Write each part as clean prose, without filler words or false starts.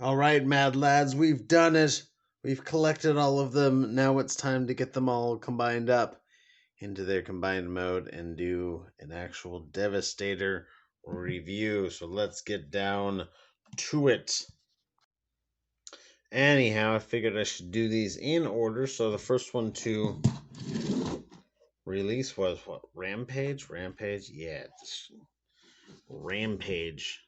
All right, mad lads, we've done it. We've collected all of them. Now it's time to get them all combined up into their combined mode and do an actual Devastator review. So let's get down to it. Anyhow, I figured I should do these in order. So the first one to release was what? Rampage? Rampage? Yeah, Rampage.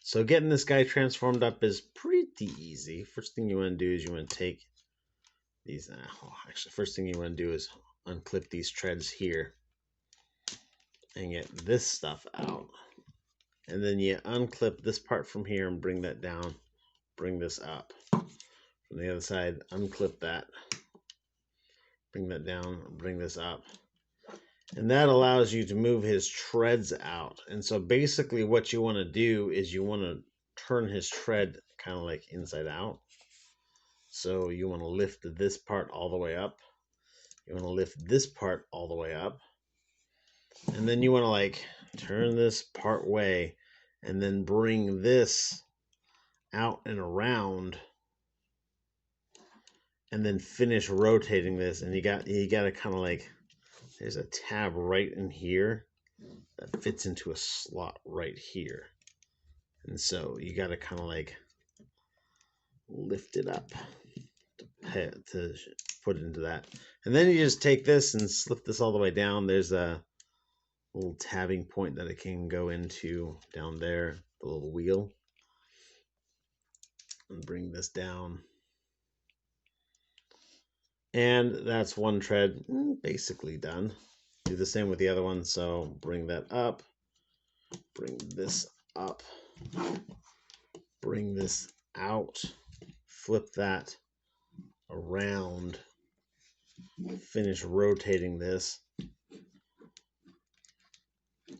So getting this guy transformed up is pretty easy. First thing you want to do is you want to take these. Actually, first thing you want to do is unclip these treads here and get this stuff out. And then you unclip this part from here and bring that down. Bring this up. From the other side, unclip that. Bring that down. Bring this up. And that allows you to move his treads out. And so basically what you want to do is you want to turn his tread kind of like inside out. So you want to lift this part all the way up. You want to lift this part all the way up. And then you want to like turn this part way and then bring this out and around and then finish rotating this. And you got to kind of like, there's a tab right in here that fits into a slot right here. And so you got to kind of like lift it up to put into that. And then you just take this and slip this all the way down. There's a little tabbing point that it can go into down there, the little wheel. And bring this down. And that's one tread basically done. Do the same with the other one. So bring that up. Bring this up. Bring this out. Flip that around. Finish rotating this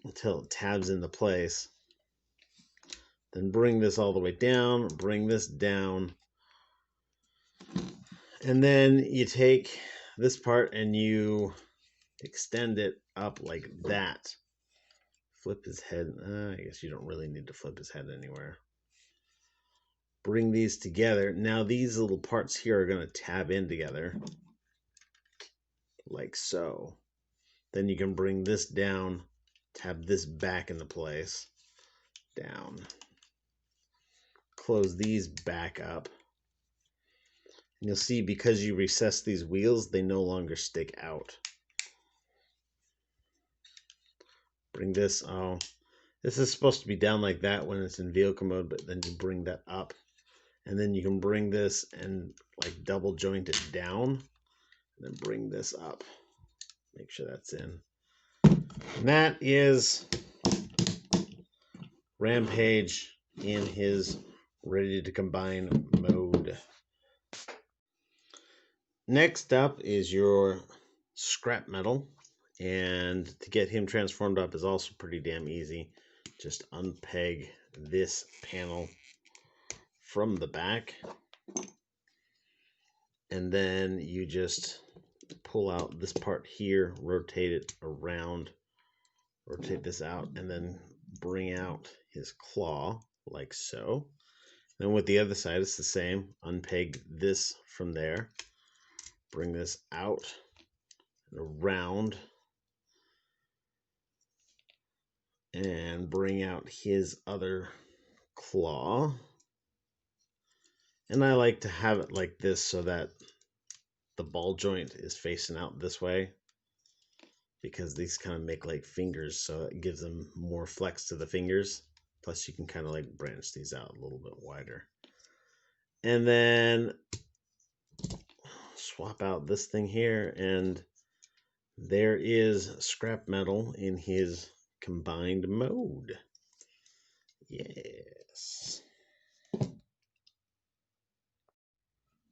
until it tabs into place. Then bring this all the way down. Bring this down. And then you take this part and you extend it up like that. Flip his head. I guess you don't really need to flip his head anywhere. Bring these together. Now these little parts here are going to tab in together. Like so. Then you can bring this down. Tab this back into place. Down. Close these back up. And you'll see because you recess these wheels, they no longer stick out. Bring this, this is supposed to be down like that when it's in vehicle mode, but then you bring that up. And then you can bring this and like double joint it down. And then bring this up. Make sure that's in. And that is Rampage in his ready to combine mode. Next up is your scrap metal, and to get him transformed up is also pretty damn easy. Just unpeg this panel from the back, and then you just pull out this part here, rotate it around, rotate this out, and then bring out his claw like so. Then with the other side it's the same. Unpeg this from there, bring this out and around, and bring out his other claw. And I like to have it like this so that the ball joint is facing out this way, because these kind of make like fingers, so it gives them more flex to the fingers. Plus you can kind of like branch these out a little bit wider. And then swap out this thing here, and there is scrap metal in his combined mode. Yes.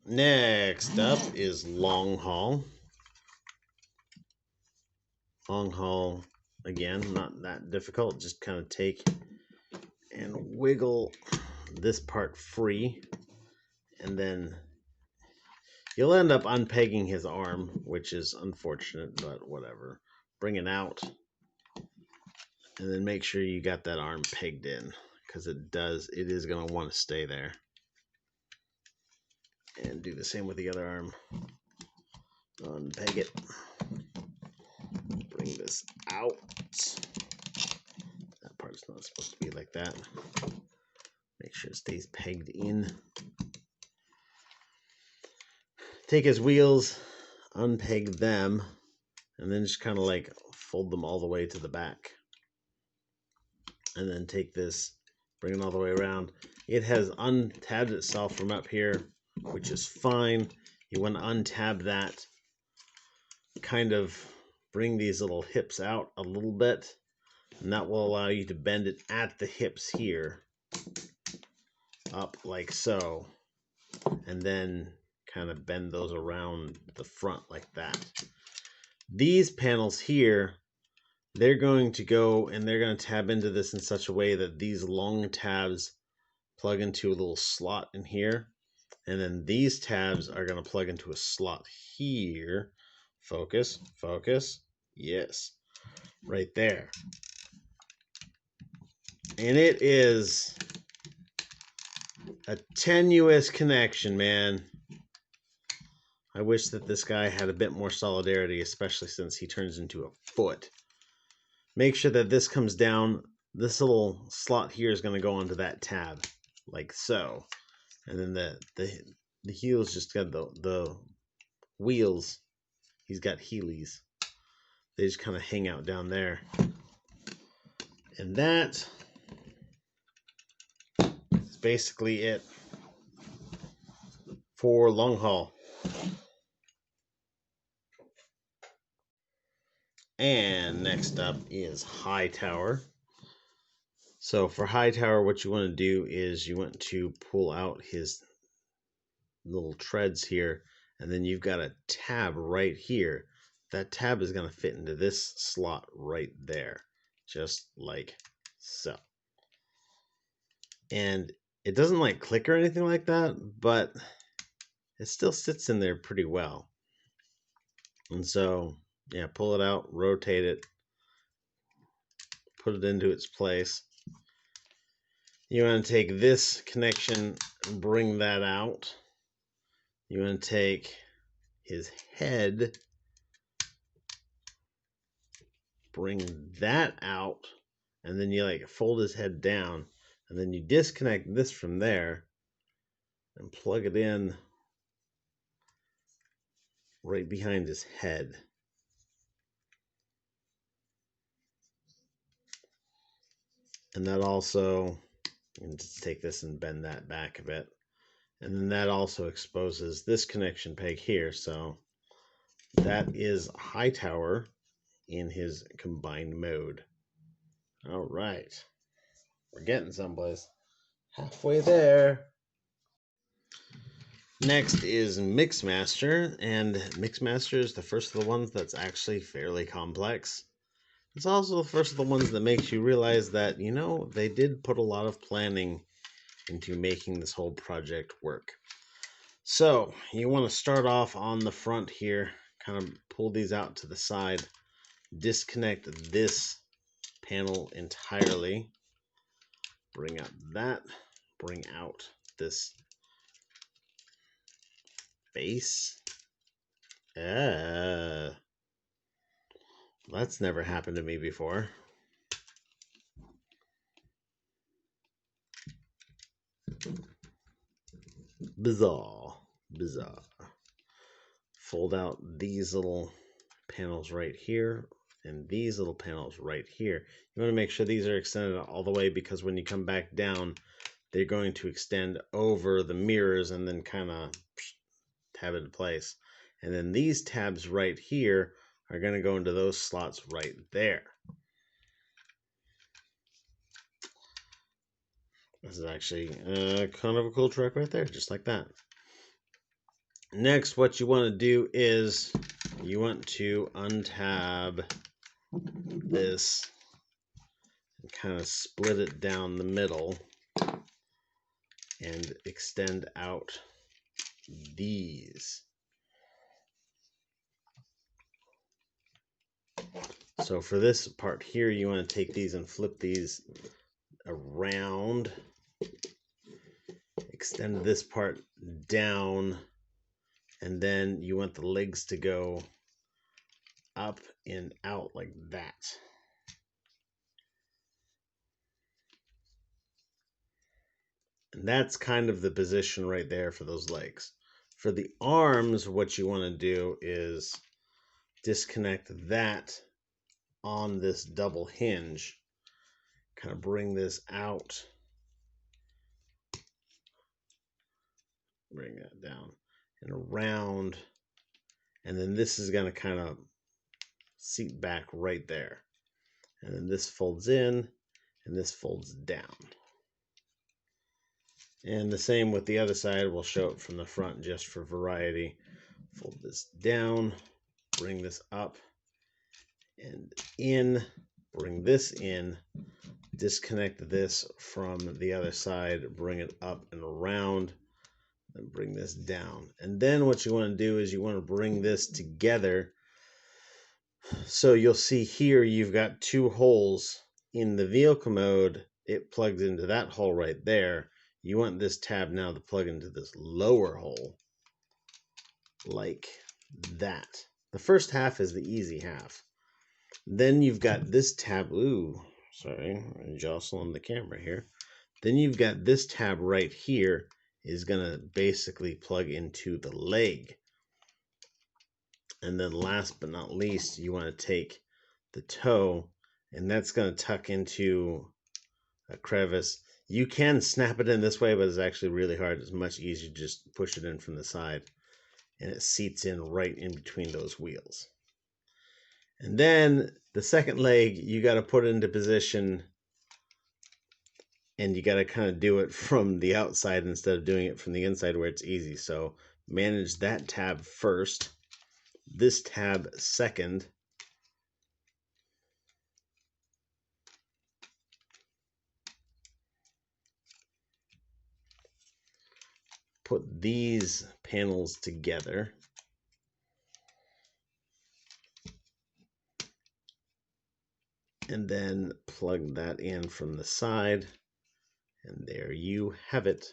Next up is long haul. Long haul, again, not that difficult. Just kind of take and wiggle this part free, and then you'll end up unpegging his arm, which is unfortunate, but whatever. Bring it out, and then make sure you got that arm pegged in, because it is going to want to stay there. And do the same with the other arm. Unpeg it. Bring this out. That part's not supposed to be like that. Make sure it stays pegged in. Take his wheels, unpeg them, and then just kind of like fold them all the way to the back. And then take this, bring it all the way around. It has untabbed itself from up here, which is fine. You want to untab that, kind of bring these little hips out a little bit, and that will allow you to bend it at the hips here, up like so, and then kind of bend those around the front like that. These panels here, they're going to go and they're going to tab into this in such a way that these long tabs plug into a little slot in here, and then these tabs are going to plug into a slot here. Focus, focus, yes, right there. And it is a tenuous connection, man. I wish that this guy had a bit more solidarity, especially since he turns into a foot. Make sure that this comes down. This little slot here is going to go onto that tab, like so. And then the heels just got the wheels. He's got heelys. They just kind of hang out down there. And that is basically it for long haul. And next up is high tower. So for high tower, what you want to do is you want to pull out his little treads here, and then you've got a tab right here. That tab is going to fit into this slot right there, just like so. And it doesn't like click or anything like that, but it still sits in there pretty well. And so, yeah, pull it out, rotate it, put it into its place. You want to take this connection and bring that out. You want to take his head, bring that out, and then you like fold his head down, and then you disconnect this from there and plug it in right behind his head. And that also, and just take this and bend that back a bit. And then that also exposes this connection peg here. So that is high tower in his combined mode. All right. We're getting someplace. Halfway there. Next is Mixmaster, and Mixmaster is the first of the ones that's actually fairly complex. It's also the first of the ones that makes you realize that, you know, they did put a lot of planning into making this whole project work. So you want to start off on the front here, kind of pull these out to the side, disconnect this panel entirely, bring up that, bring out this base. That's never happened to me before. Bizarre. Fold out these little panels right here and these little panels right here. You want to make sure these are extended all the way, because when you come back down, they're going to extend over the mirrors and then kind of tab into place. And then these tabs right here are going to go into those slots right there. This is actually kind of a cool truck right there, just like that. Next, what you want to do is you want to untab this and kind of split it down the middle and extend out these. So for this part here, you want to take these and flip these around, extend this part down, and then you want the legs to go up and out like that. And that's kind of the position right there for those legs. For the arms, what you want to do is disconnect that on this double hinge. Kind of bring this out. Bring that down and around. And then this is going to kind of seat back right there. And then this folds in and this folds down. And the same with the other side. We'll show it from the front just for variety. Fold this down, bring this up and in, bring this in, disconnect this from the other side, bring it up and around, and bring this down. And then what you want to do is you want to bring this together. So you'll see here you've got two holes in the vehicle mode. It plugs into that hole right there. You want this tab now to plug into this lower hole like that. The first half is the easy half. Then you've got this tab. Ooh, sorry, I'm jostling the camera here. Then you've got this tab right here is going to basically plug into the leg. And then last but not least, you want to take the toe, and that's going to tuck into a crevice. You can snap it in this way, but it's actually really hard. It's much easier to just push it in from the side, and it seats in right in between those wheels. And then the second leg, you got to put it into position, and you got to kind of do it from the outside instead of doing it from the inside where it's easy. So manage that tab first, this tab second. Put these panels together. And then plug that in from the side. And there you have it.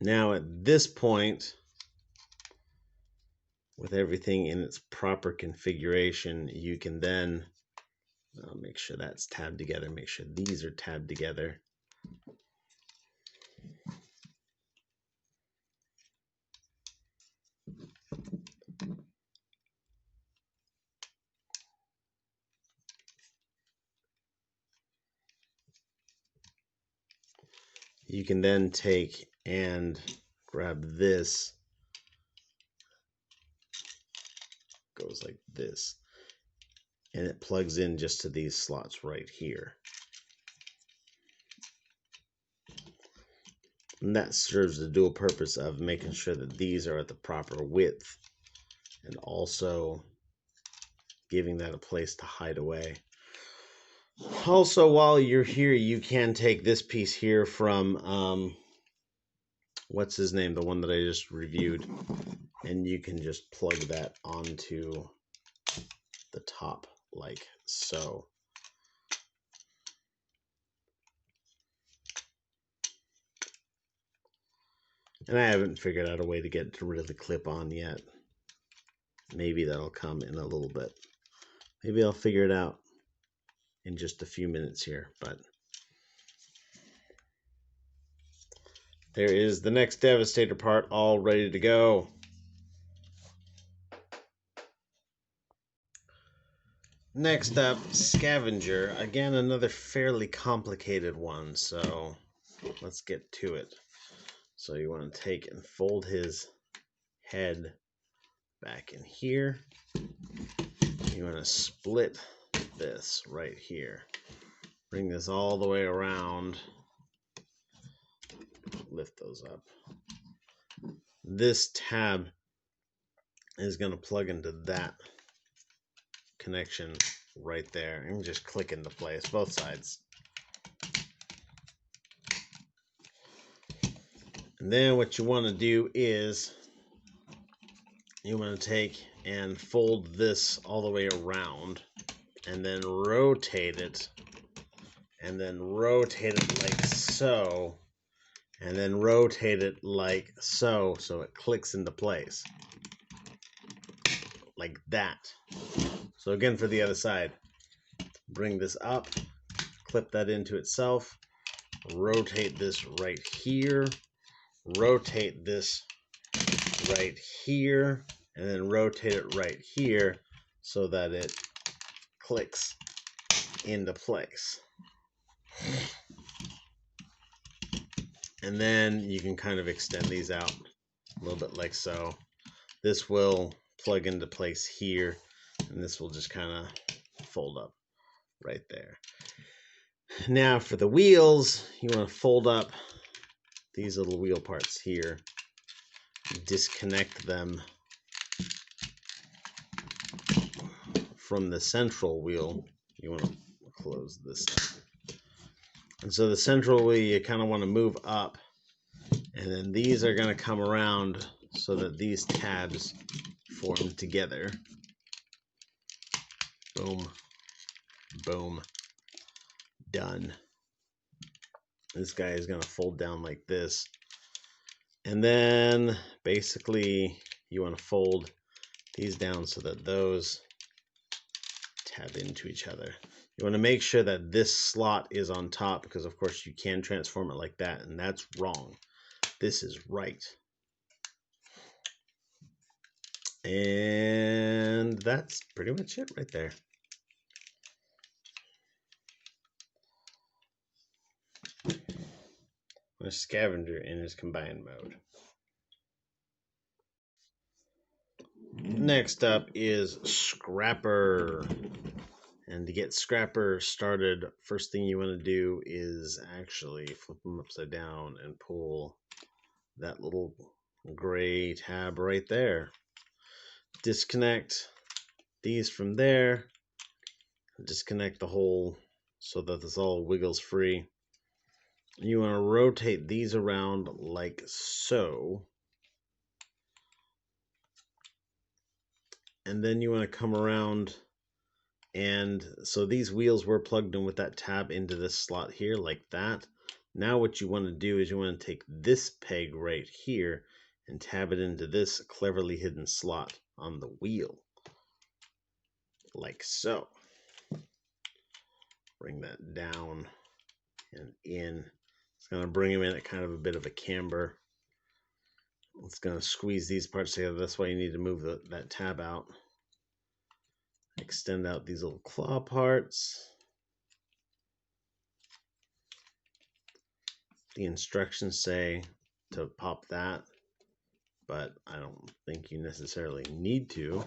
Now at this point, with everything in its proper configuration, you can then make sure that's tabbed together. Make sure these are tabbed together. You can then take and grab this. Goes like this. And it plugs in just to these slots right here. And that serves the dual purpose of making sure that these are at the proper width and also giving that a place to hide away. Also, while you're here, you can take this piece here from, what's his name? The one that I just reviewed. And you can just plug that onto the top like so. And I haven't figured out a way to get it to really clip on yet. Maybe that'll come in a little bit. Maybe I'll figure it out in just a few minutes here, but there is the next Devastator part all ready to go. Next up, Scavenger. Again, another fairly complicated one, so let's get to it. So you want to take and fold his head back in here. You want to split this right here. Bring this all the way around. Lift those up. This tab is going to plug into that connection right there and just click into place, both sides. And then what you want to do is you want to take and fold this all the way around and then rotate it and then rotate it like so. and then rotate it like so, so it clicks into place. Like that. So again, for the other side, bring this up, clip that into itself, rotate this right here, rotate this right here, and then rotate it right here so that it clicks into place. And then you can kind of extend these out a little bit like so. This will plug into place here, and this will just kind of fold up right there. Now for the wheels, you want to fold up these little wheel parts here, disconnect them from the central wheel. You want to close this up. And so the central wheel, you kind of want to move up, and then these are going to come around so that these tabs form together. Boom, boom, done. This guy is going to fold down like this. And then basically you want to fold these down so that those tab into each other. You want to make sure that this slot is on top, because of course you can transform it like that, and that's wrong. This is right. And that's pretty much it right there. A Scavenger in his combined mode. Next up is Scrapper. And to get Scrapper started, first thing you want to do is actually flip them upside down and pull that little gray tab right there. Disconnect these from there. Disconnect the whole so that this all wiggles free. You want to rotate these around like so. And then you want to come around, and so these wheels were plugged in with that tab into this slot here like that. Now what you want to do is you want to take this peg right here and tab it into this cleverly hidden slot on the wheel. Like so. Bring that down and in. It's going to bring them in at kind of a bit of a camber. It's going to squeeze these parts together. That's why you need to move that tab out. Extend out these little claw parts. The instructions say to pop that, but I don't think you necessarily need to.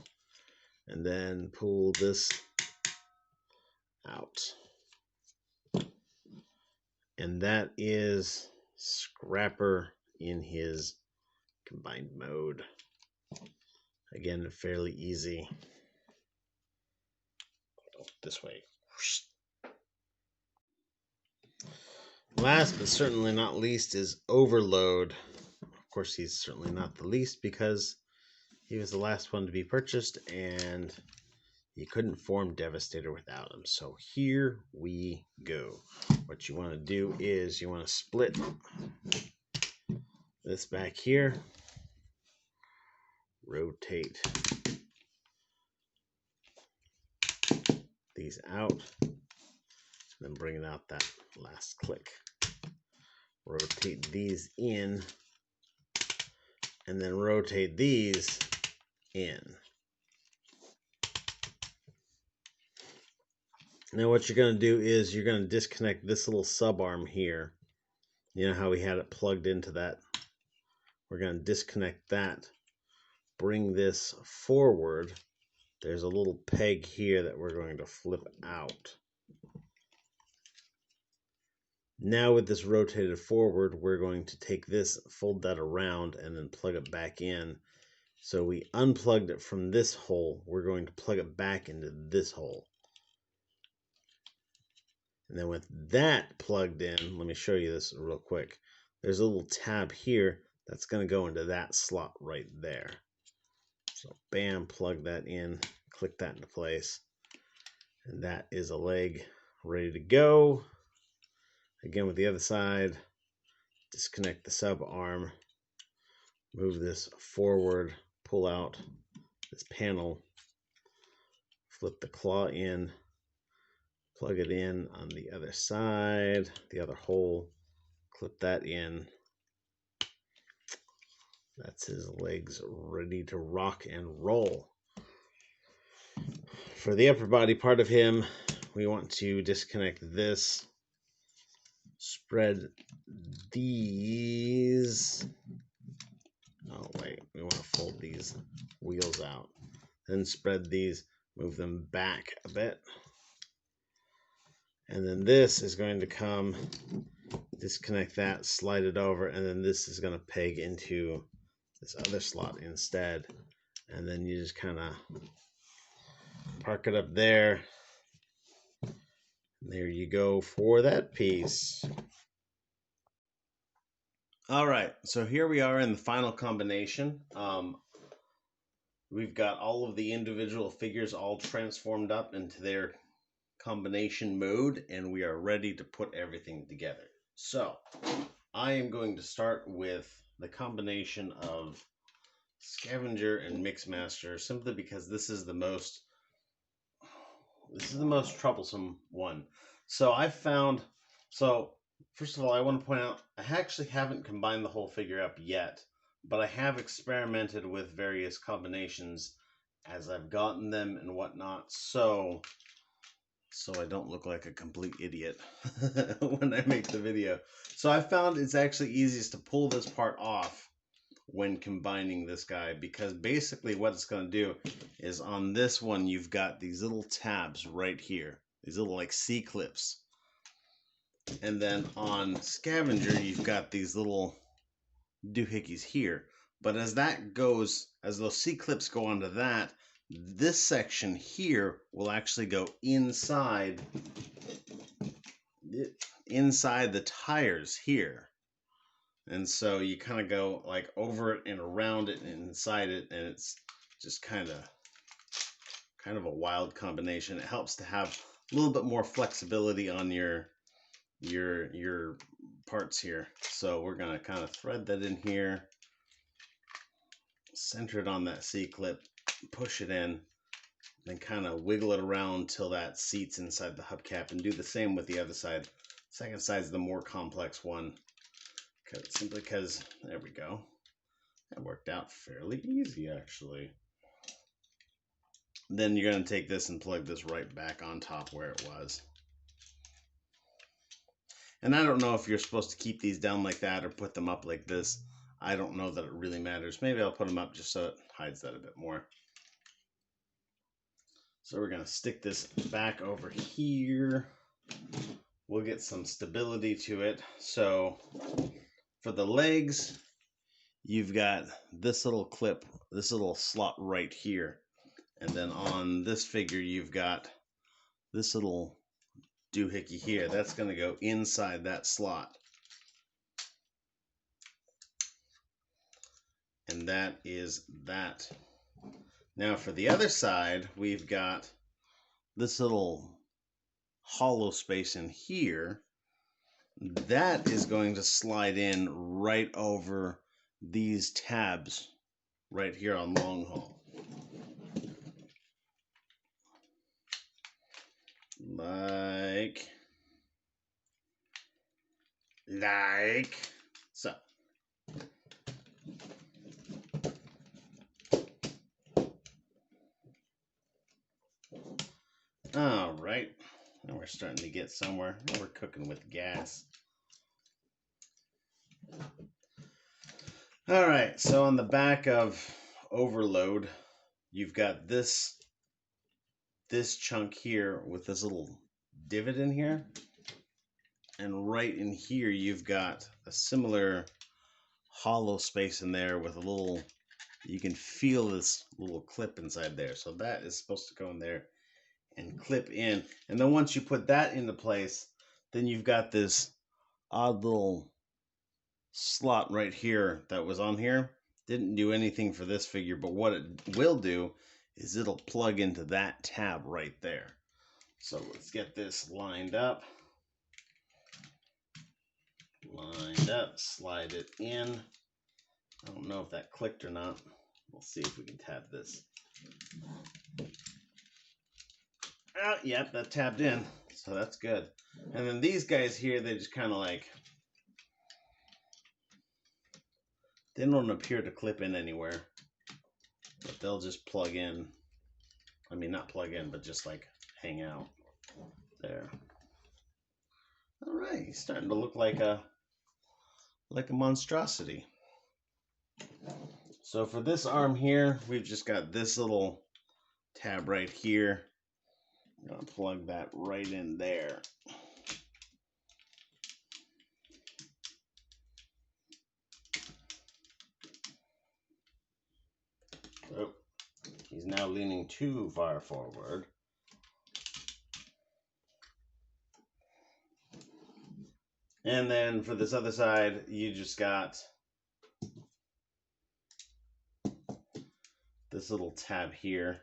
And then pull this out. And that is Scrapper in his combined mode. Again, fairly easy. This way. Last but certainly not least is Overload. Of course, he's certainly not the least because he was the last one to be purchased and you couldn't form Devastator without him. So here we go. What you want to do is you want to split this back here. Rotate these out. Then bringing out that last click. Rotate these in. And then rotate these in. Now what you're going to do is you're going to disconnect this little sub arm here. You know how we had it plugged into that? We're going to disconnect that. Bring this forward. There's a little peg here that we're going to flip out. Now with this rotated forward, we're going to take this, fold that around, and then plug it back in. So we unplugged it from this hole. We're going to plug it back into this hole. And then with that plugged in, let me show you this real quick. There's a little tab here that's going to go into that slot right there. So bam, plug that in, click that into place. And that is a leg ready to go. Again with the other side, disconnect the sub arm, move this forward, pull out this panel, flip the claw in, plug it in on the other side, the other hole, clip that in. That's his legs ready to rock and roll. For the upper body part of him, we want to disconnect this, spread these. Oh wait, we want to fold these wheels out. Then spread these, move them back a bit. And then this is going to come, disconnect that, slide it over, and then this is going to peg into this other slot instead. And then you just kind of park it up there. There you go for that piece. All right, so here we are in the final combination. We've got all of the individual figures all transformed up into their combination mode, and we are ready to put everything together. So I am going to start with the combination of Scavenger and Mixmaster, simply because this is the most troublesome one. So I found, first of all, I want to point out I actually haven't combined the whole figure up yet, but I have experimented with various combinations as I've gotten them and whatnot, so I don't look like a complete idiot when I make the video. So I found it's actually easiest to pull this part off when combining this guy, because basically what it's going to do is on this one you've got these little tabs right here, these little like C-clips, and then on Scavenger you've got these little doohickeys here. But as those C-clips go onto that, this section here will actually go inside the tires here. And so you kind of go like over it and around it and inside it, and it's just kind of a wild combination. It helps to have a little bit more flexibility on your parts here. So we're going to kind of thread that in here, center it on that C-clip, push it in, then kind of wiggle it around till that seats inside the hubcap, and do the same with the other side. Second side's the more complex one, simply because, there we go. That worked out fairly easy, actually. Then you're going to take this and plug this right back on top where it was. And I don't know if you're supposed to keep these down like that or put them up like this. I don't know that it really matters. Maybe I'll put them up just so it hides that a bit more. So we're going to stick this back over here. We'll get some stability to it. So for the legs, you've got this little clip, this little slot right here. And then on this figure, you've got this little doohickey here. That's going to go inside that slot. And that is that. Now for the other side, we've got this little hollow space in here. That is going to slide in right over these tabs right here on long haul. Like so. All right, now we're starting to get somewhere. Now we're cooking with gas. All right, so on the back of Overload, you've got this chunk here with this little divot in here. And right in here, you've got a similar hollow space in there with a little, you can feel this little clip inside there. So that is supposed to go in there and clip in. And then once you put that into place, then you've got this odd little slot right here that was on here. Didn't do anything for this figure, but what it will do is it'll plug into that tab right there. So let's get this lined up. lined up, slide it in. I don't know if that clicked or not. We'll see if we can tab this. Oh, yep, that tabbed in, so that's good. And then these guys here, they just kind of like, they don't appear to clip in anywhere, but they'll just plug in. I mean, not plug in, but just like hang out there. All right, he's starting to look like a monstrosity. So for this arm here, we've just got this little tab right here. I'm gonna plug that right in there. Oh, he's now leaning too far forward. And then for this other side, you just got this little tab here.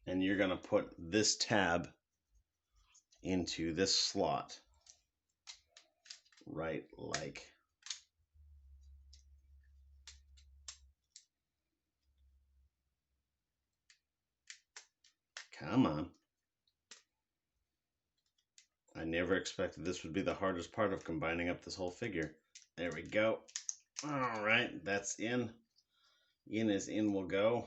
And you're gonna put this tab into this slot. Right like. Come on. I never expected this would be the hardest part of combining up this whole figure. There we go. All right, that's in. In as in will go.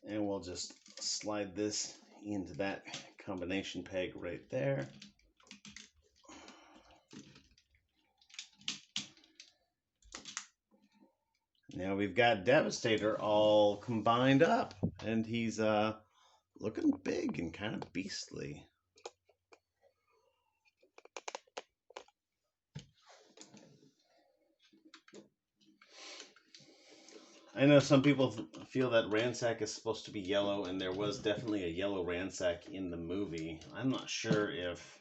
And we'll just slide this into that combination peg right there. Now we've got Devastator all combined up, and he's looking big and kind of beastly. I know some people feel that Ransack is supposed to be yellow, and there was definitely a yellow Ransack in the movie. I'm not sure if...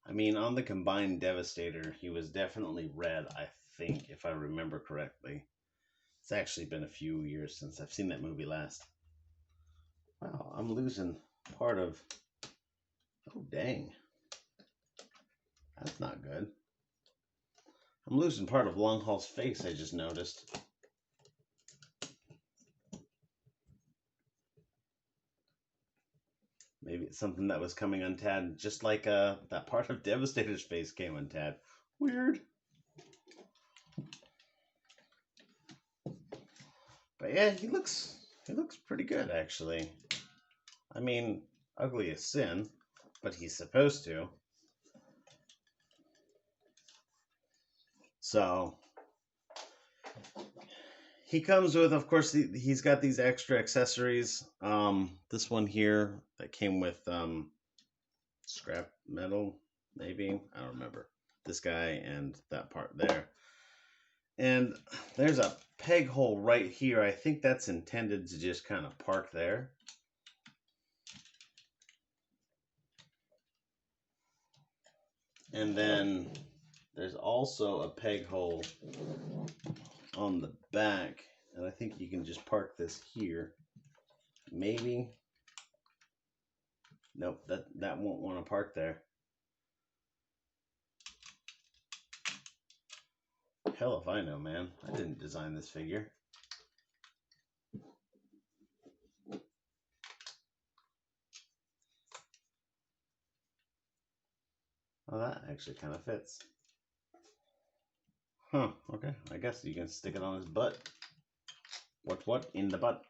I mean, on the combined Devastator, he was definitely red, I think, if I remember correctly. It's actually been a few years since I've seen that movie last. Wow, I'm losing part of... Oh, dang. That's not good. I'm losing part of Longhaul's face, I just noticed. Maybe it's something that was coming untabbed, just like that part of Devastator's face came untabbed. Weird. But yeah, he looks pretty good, actually. I mean, ugly as sin, but he's supposed to. So he comes with, of course, he's got these extra accessories. This one here that came with scrap metal, maybe, I don't remember. This guy and that part there. And there's a peg hole right here. I think that's intended to just kind of park there. And then there's also a peg hole on the back. And I think you can just park this here. Maybe. Nope, that won't want to park there. Hell if I know, man. I didn't design this figure. Well, that actually kind of fits. Huh, okay. I guess you can stick it on his butt. What? In the butt.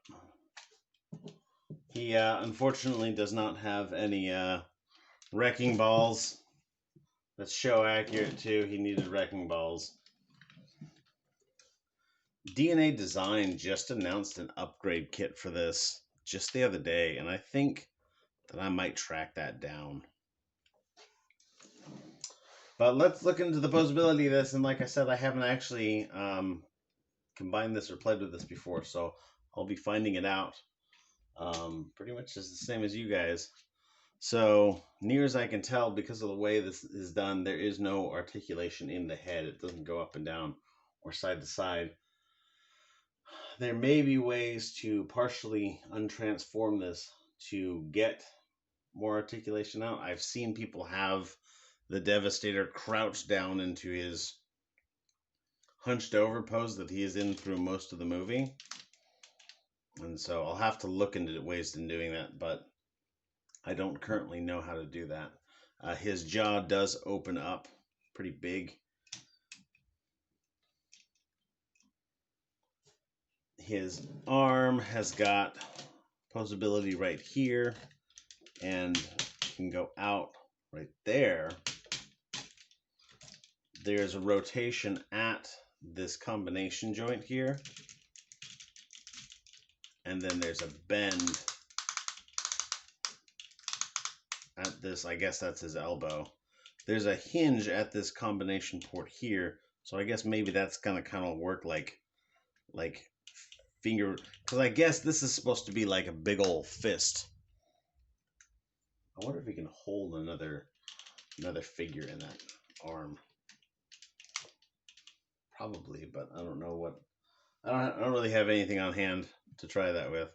He unfortunately does not have any wrecking balls. That's show accurate too. He needed wrecking balls. DNA Design just announced an upgrade kit for this just the other day, and I think that I might track that down. But let's look into the posability of this, and like I said, I haven't actually combined this or played with this before, so I'll be finding it out. Pretty much just the same as you guys. So, near as I can tell, because of the way this is done, there is no articulation in the head. It doesn't go up and down or side to side. There may be ways to partially untransform this to get more articulation out. I've seen people have the Devastator crouched down into his hunched over pose that he is in through most of the movie. And so I'll have to look into ways in doing that, but I don't currently know how to do that. His jaw does open up pretty big. His arm has got posability right here and can go out right there. There's a rotation at this combination joint here. And then there's a bend at this, I guess that's his elbow. There's a hinge at this combination port here. So I guess maybe that's gonna kind of work like finger, because I guess this is supposed to be like a big old fist. I wonder if we can hold another figure in that arm. Probably, but I don't know what. I don't really have anything on hand to try that with.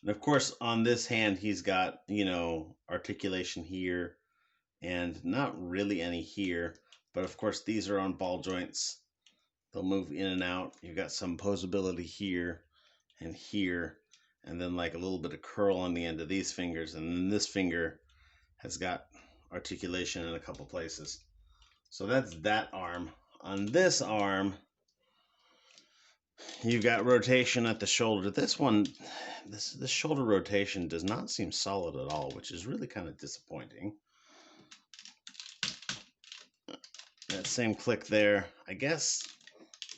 And of course, on this hand, he's got, you know, articulation here and not really any here. But of course, these are on ball joints. They'll move in and out. You've got some posability here and here, and then like a little bit of curl on the end of these fingers. And then this finger has got articulation in a couple places. So that's that arm. On this arm, you've got rotation at the shoulder. This one, this shoulder rotation does not seem solid at all, which is really kind of disappointing. That same click there, I guess,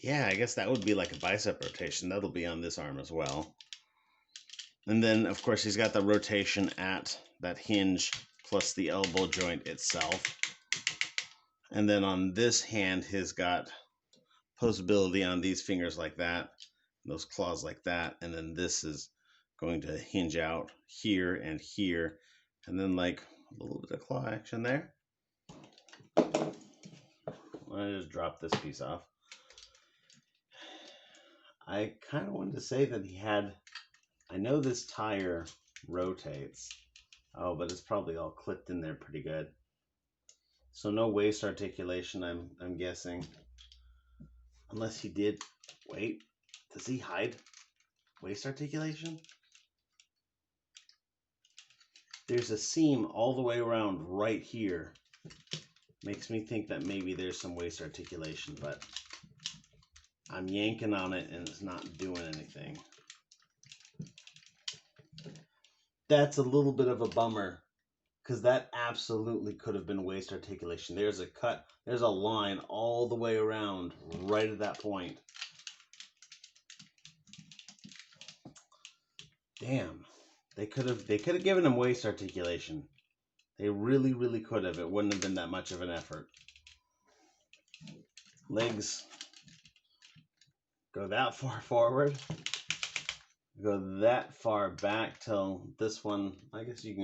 yeah, I guess that would be like a bicep rotation. That'll be on this arm as well. And then, of course, he's got the rotation at that hinge plus the elbow joint itself. And then on this hand, he's got posability on these fingers like that, those claws like that, and then this is going to hinge out here and here, and then like a little bit of claw action there. I just dropped this piece off. I kind of wanted to say that he had, I know this tire rotates, oh, but it's probably all clipped in there pretty good. So no waist articulation, I'm guessing. Unless he did, wait, does he hide waist articulation? There's a seam all the way around right here. Makes me think that maybe there's some waist articulation, but I'm yanking on it and it's not doing anything. That's a little bit of a bummer, because that absolutely could have been waist articulation. There's a cut, there's a line all the way around right at that point. Damn, they could have given him waist articulation. They really could have. It wouldn't have been that much of an effort. Legs go that far forward, go that far back till this one. I guess you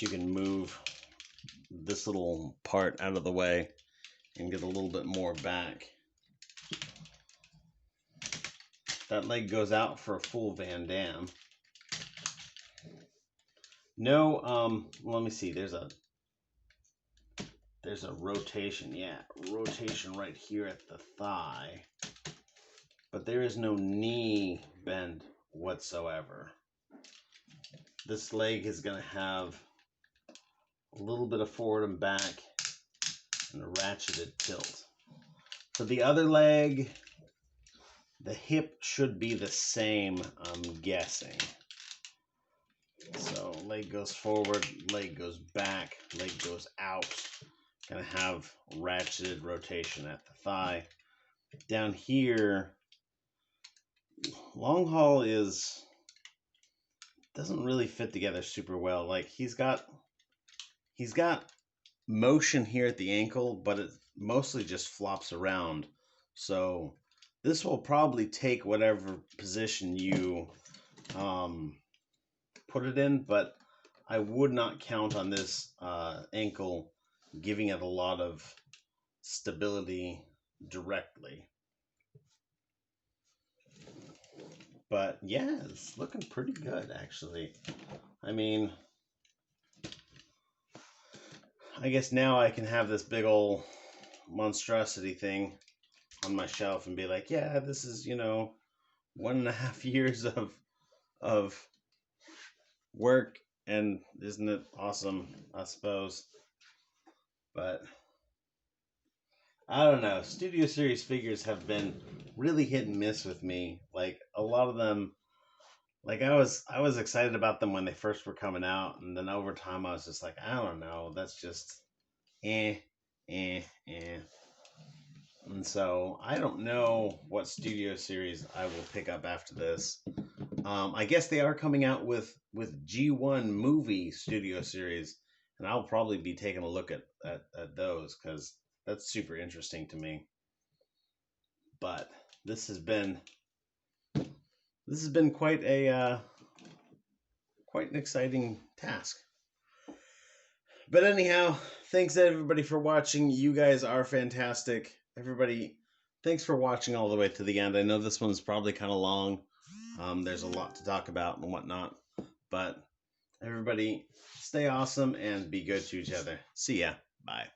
can move this little part out of the way and get a little bit more back. That leg goes out for a full Van Damme. No, let me see. There's a rotation. Yeah, rotation right here at the thigh. But there is no knee bend whatsoever. This leg is going to have a little bit of forward and back and a ratcheted tilt. For the other leg, the hip should be the same, I'm guessing. So leg goes forward, leg goes back, leg goes out. Gonna have ratcheted rotation at the thigh. Down here, long haul doesn't really fit together super well. Like he's got motion here at the ankle, but it mostly just flops around. So this will probably take whatever position you put it in, but I would not count on this ankle giving it a lot of stability directly. But yeah, it's looking pretty good actually. I mean, I guess now I can have this big old monstrosity thing on my shelf and be like, yeah, this is, 1.5 years of work, and isn't it awesome, I suppose. But I don't know. Studio Series figures have been really hit and miss with me. Like a lot of them, like I was excited about them when they first were coming out, and then over time I was just like, I don't know, that's just eh, eh, eh. And so I don't know what Studio Series I will pick up after this. I guess they are coming out with G1 movie Studio Series, and I'll probably be taking a look at those because that's super interesting to me. But this has been quite a quite an exciting task. But anyhow, thanks everybody for watching. You guys are fantastic. Everybody, thanks for watching all the way to the end. I know this one's probably kind of long. There's a lot to talk about and whatnot. But everybody, stay awesome and be good to each other. See ya. Bye.